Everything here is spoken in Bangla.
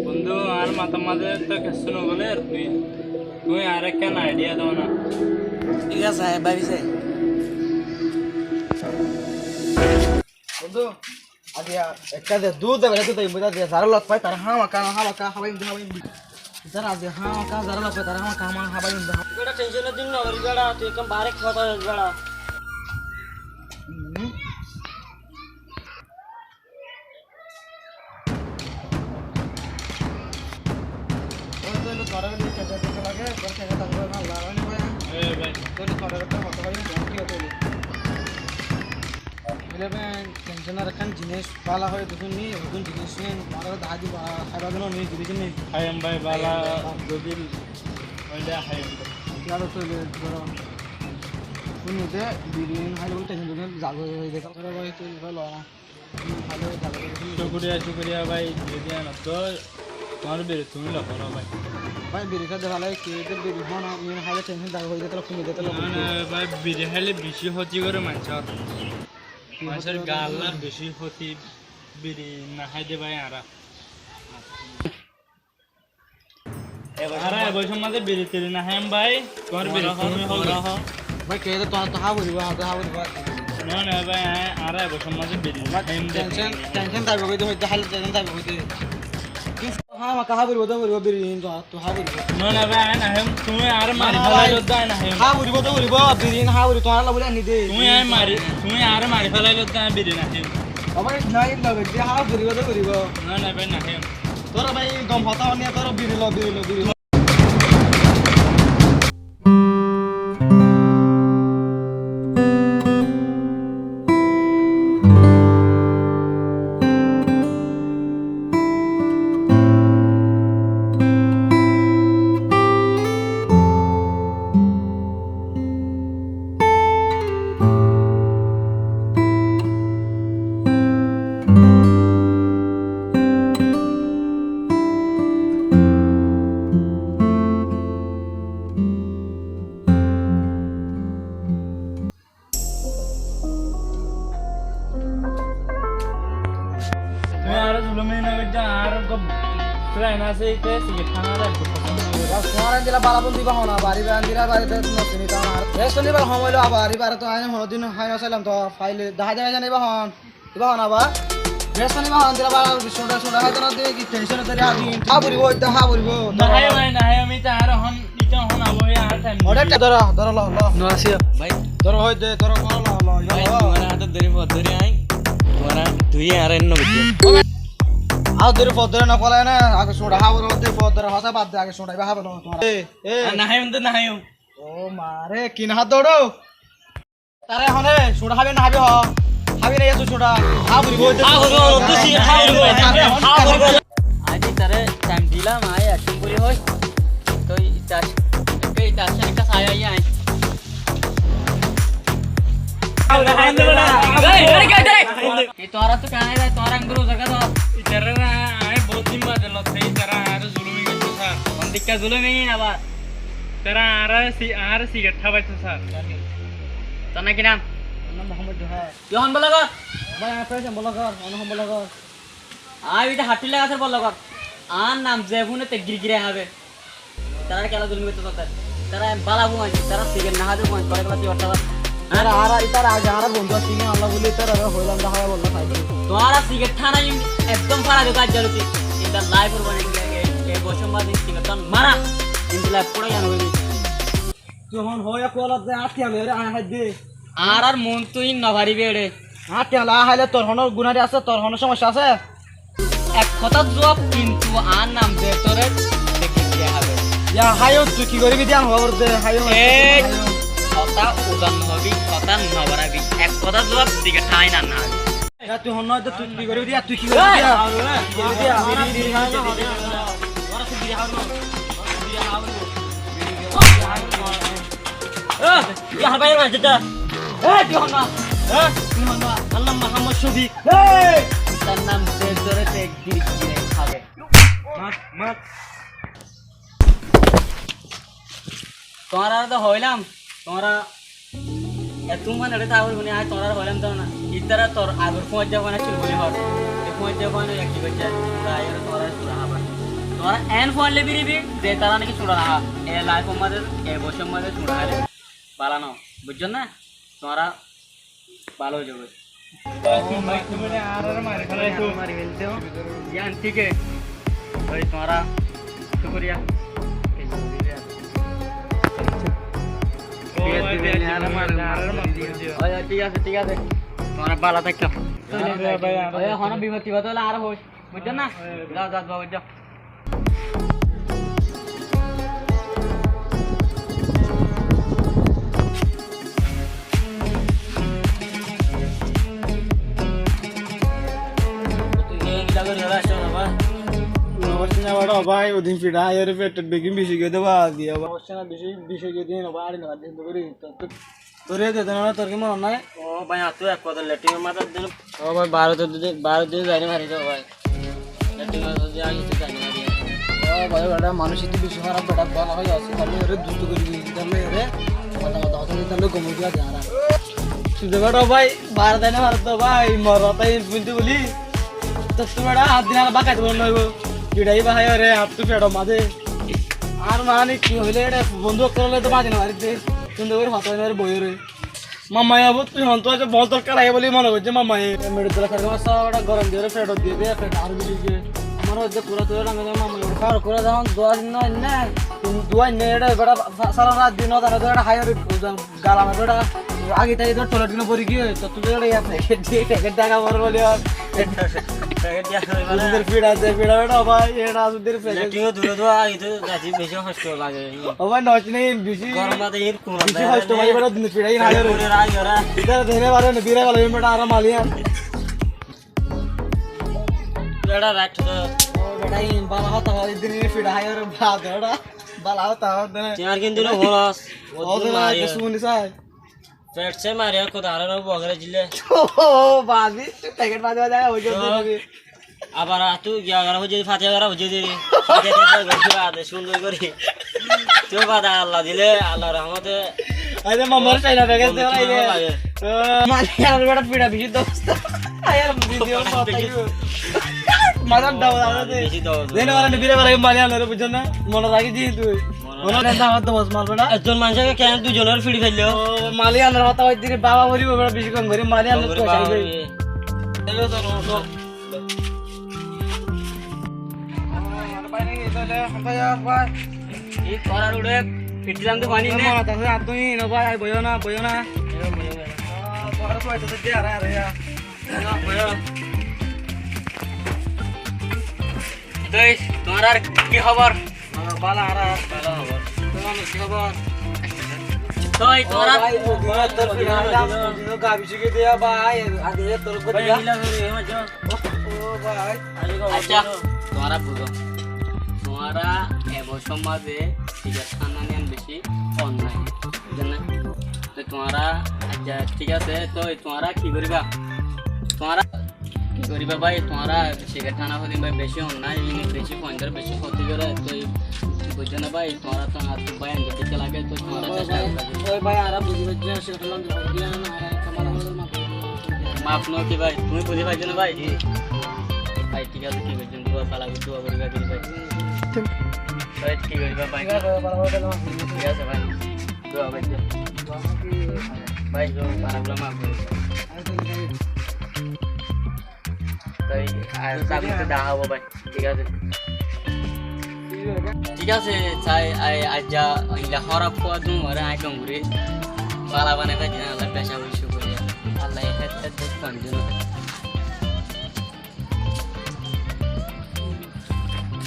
বন্ধু আর মাথা মাঝে তো কিছু না বলে আর তুই তুই আর কেন আইডিয়া দাও না। ঠিক আছে ভাবিছে বন্ধু আগে একটা দে দুধ দেবে দুধ দেবে বুঝা দিয়ে যারা লট পাই তারা হাওয়া কা হাবাই যারা আগে হাওয়া কা যারা লট পাই তারা হাওয়া হাবাই এটা টেনশনের দিন না গড়া তুই একদম বারে খাওয়া গড়া ওই তো লো ধরে দিয়ে খেতে দিতে লাগে তোর খেতে থাকবে না লাগাই না এ ভাই তোর ধরে রাখতে মত ভাই কি হতো ইলেভেন টেনশনের রাখান জিনিস পালা হয় দুজন নি দুজন জিনিস নিয়ে মারা দাদি খাইবা জন্য নি দুজন নি হাইম ভাই বালা যদি ওইটা হাইম ইয়ার তো ধরো শুনতে বিরিয়ানি খাইলে বলতে টেনশন জাগো হয়ে গেছে করে ভাই তুই ভালো না ভালো জাগো শুক্রিয়া ভাই যদি না তো তোমার বের তুমি লখো ভাই ভাই বিরিকা দেওয়ালে কে তে বিরি হন আমি খাইলে টেনশন জাগো হয়ে গেছে ফোন দিতে না ভাই বিরে খাইলে বেশি ক্ষতি করে মানুষের গাল্লার বেশি ক্ষতি বিরি না খাইতে ভাই আরা আরে বই সমাজে বিরি তেরি না হাইম ভাই তোমার বিরি তুমি হল রহ ভাই কে তো তো হা বলিবা হা বলিবা না ভাই আরে বই সমাজে বিরি হাইম টেনশন তাই বগৈ হইতে খালি টেনশন তাই বগৈ হ্যাঁ মা কাহা বলিব তো বলিব বিরিয়ানি তো হা বলিব না ভাই না হাইম তুমি আর মারি ফেলাই লদ্দাই না হাইম হা বলিব তো বলিব বিরিয়ানি হা বলি তোমার লাগলে আনি দে তুমি আর মারি ফেলাই লদ্দাই বিরি না হাইম আমার নাই লাগে যে হা বলিব তো বলিব না ভাই না হাইম তোর ভাই গম হতা নিয়ে তোর বিরি ল তুমি আর জুলুমি না গজা আর গো ট্রেন আছে কে সিগে খানা রাখো তোমার দিলা বালাবন দিবা হনা বাড়ি দিলা বাড়িতে নতুন তা আর রেস্ট নিবার সময়লো আবার এবারে তো আইন হন দিন হাই আসাইলাম তো ফাইলে দেখা যায় জানিবা হন দিবা হন আবার রেস্ট নিবা হন দিলা বালা সোডা হাইতো না দে কি টেনশন ধরে আদি হা বলিব হা বলিব না হাই ভাই না হাই আমি তা আর হন ইটা হন আবই আর টাইম ওটা ধর ল নো আসিও ভাই ধর হই দে ধর ল ভাই তোমার হাতে ধরে আই তোমার তুই আর এন্ন বিতে আও ধরে পদরে না কলায় না আগে সোডা হা বলিব দে পদরে হসা বাদ দে আগে সোডা হা বলো তোমার এ না হাই তো না হাই ও মারে কিন হাত দৌড়ো তারে হনে সোডা খাবে না হাবি রে এসো সোডা হা বলিব আজি তারে টাইম দিলাম আই একদম বলি হই তো ইটা একটা ছায়া আই তোরা তো কানে যায় তোরা আঙ্গুলো জায়গা তো ইতারা না আই বহুত দিন বাদে লতে ইতারা আর জুলুমি গেছে স্যার অন্দিকা জুলুমি আবার তারা আর সিগারেট খাবাইছে স্যার তো নাকি নাম মোহাম্মদ জোহা ইহন বলা কর ভাই আপনি বলা কর অনুহম বলা কর আই এটা হাঁটি লাগাছে বলা কর আর নাম জেবুনে তে গিরগিরে হবে তারা কেলা জুলুমি করতে তোর তারা বালাবু মানে তারা সিগারেট না হাতে মানে করে গেলা তুই আর ইতার আগে আর বন্ধু সিনে আল্লাহ বলি তার হইলাম দেখা বললা খাইছে তোমারা সিগারেট খানা একদম ফাড়া দে কাজ জালুতি এটা লাইভ এর বানাই এই বসম্বাদ সিগারেট মারা কিন্তু লাইভ পড়ে জানো বলি যখন হয় কোলা দে আটি আমি রে আই দে আর মন তুই নভারি বেড়ে আটি আলা হাইলে তোর হন গুনারি আছে তোর হন সমস্যা আছে এক কথা জবাব কিন্তু আর নাম দে তোরে দেখে কি হবে ইয়া হাইও তুই কি করবি দিয়ান হবর দে হাইও এই কথা উদান হবি কথা নবরাবি এক কথা জবাব দিকে ঠাই না না ইয়া তুই হন তো তুই কি করবি দিয়া তুই কি করবি দিয়া মোহাম্মদ শফিক তার নাম ধরে খাবে তোমরা তো হইলাম তোমরা এত মানে এটা তাগর গুনে আয় তোমরা হইলাম তো না ইতারা তোর আগর পৌঁছ যাবো না চুল বলি হর পৌঁছ যাবো না একটি বাচ্চা তোমরা তোমরা তোরা এন ফোন লেবিরিবি যে তারা নাকি ছুড়া না এ লাইফ আমাদের এ বছর মধ্যে ছুড়া হারে পালানো বুঝছো না তোরা ভালো হয়ে যাবে জ্ঞান ঠিক আছে ভাই তোরা শুক্রিয়া ঠিক আছে তোমরা ভালো থাকো এখন বিপত্তি হলে আর হই বুঝছো না যাও যাও যাও যাও ভাই ওদিন ফিরা এর পেটের বেগিন বেশি গিয়ে দেবা দিয়ে অবশ্যই না বেশি বেশি গিয়ে দিয়ে নেবা আর নেবা দিন ধরে তোরে দিতে না তোর কি মনে নাই ও ভাই তুই এক কথা লেটিং মাথার দিন ও ভাই 12 দিন যাইনি মারি যাও ভাই লেটিং মাথার দিয়ে আগে তো যাইনি মারি ও ভাই বেটা মানুষ একটু বেশি খারাপ বেটা ভালো হয়ে আছে তাহলে এর দুষ্ট করে দিয়ে তাহলে এর মাথা মাথা হতে তাহলে কমে দিয়া যায় না তুই বেটা ভাই 12 দিনে মারত ভাই মরতাই বুঝতে বলি তো তুই বেটা হাত দিন আর বাকাই দেব নইব কিডাই ভাই রে হাত তো পেড়ো মাঝে আর মানে কি হইলে এটা বন্ধু করলে তো বাজে না বাড়িতে সুন্দর করে হাত ধরে বই রে মামাই আবু তুই হন্ত আছে বল দরকার আই বলি মনে হচ্ছে মামাই মেডিকেল খার মাসা ওটা গরম দিয়ে ফেরত দিয়ে দে ফের আর বেশি যে আমার হচ্ছে পুরো তোর রঙে মামাই খার করে দাও দোয়া দিন না তুমি দোয়া নে এটা বড় সারা রাত দিন না তো এটা হাইয়ার গালা মে বড় আগে তাই তো টয়লেট কিনে পড়ি কি তো তুই এটা ইয়া প্যাকেট দিয়ে প্যাকেট টাকা বড় বলি আর প্যাকেট দিয়া করে মানে সুন্দর ফিড আছে ফিড বেটা ভাই এটা সুন্দর প্যাকেট লেটিং দূরে দূরে আই তো গাজি বেশি কষ্ট লাগে ও ভাই নচ নেই বেশি গরম মাঝে এর কোন বেশি কষ্ট ভাই বেটা দিন ফিডাই না রে করে রাই ওরা इधर देने वाले ने बीरे वाले में आ रहा मालिया বেড়া রাখ তো ओ बेटा ये बाला होता है इधर ये फिर हायर बात बेटा बाला होता है उधर चार दिन दिनो होलास ओ तो ना सुन सा पेट से मारिया को दारा न बगरे जिले ओ बाजी पैकेट बाज जाएगा हो जो আবার তুই গিয়া গরা হয়ে যদি ফাতিয়া গরা হয়ে যদি ফাতিয়া দিয়ে গড়ি আদে সুন্দর করি তুই বাদা আল্লাহ দিলে আল্লাহর রহমতে अरे मम्मा चाइना पैकेट दे रहा है मालिया बेटा पीड़ा भी दोस्त यार वीडियो मदन दाव दे বেশি দাও देने वाले ने बीरे वाले मालिया ने बुझो ना मन राखी दी तू মনে লেন্দা হাত দস মাল বেটা একজন মানুষকে কেন দুজনের ফিড়ি ফেললো মালিয়া না হতা হই দিরে বাবা বলি বেটা বেশি কম করে মালিয়া না তো চাইবে হ্যালো তো নো এই করার উড়ে ফিটলাম তো পানি নে তুই নো ভাই বইও না তোমার আর কি খবর বালা আর ভালো খবর তোমার কি খবর তোই তোরা তোর গাবি শিখে দিয়া ভাই আগে তোর করে দিয়া ও ভাই আচ্ছা তোরা বুঝো তোরা এবছর মাঝে ঠিক আছে খানা নিয়ে বেশি অন্যায় বুঝলেন তো তোরা আচ্ছা ঠিক আছে তো তোরা কি করিবা তোরা কি করিবা ভাই তোরা সিগারেট খানা হদিন ভাই বেশি অন্যায় বেশি পয়েন্টার বেশি ক্ষতি করে তো বুঝছো না ভাই তোরা তো আর তো ভাই দেখতে লাগে তো তোরা চেষ্টা ওই ভাই আর বুঝি বুঝি সেটা লন দিয়া না আর তোমার মাফ নো কি ভাই তুমি বুঝি পাইছো না ভাই ভাই ঠিক আছে কি করছেন দোয়া পালা দোয়া করিবা দিন ভাই ভাই কি করিবা ভাই ঠিক আছে ভাই দোয়া ভাই ভাই जो পারাগুলো মাফ করে তাই আর সামনে দেখা হবে ভাই ঠিক আছে চাই আজ যা ইলা খারাপ কোয়া দু আরে আই ডঙ্গুরে পালা বানাই ভাই আল্লাহ পেশা হইছো করে আল্লাহ এত কোন জন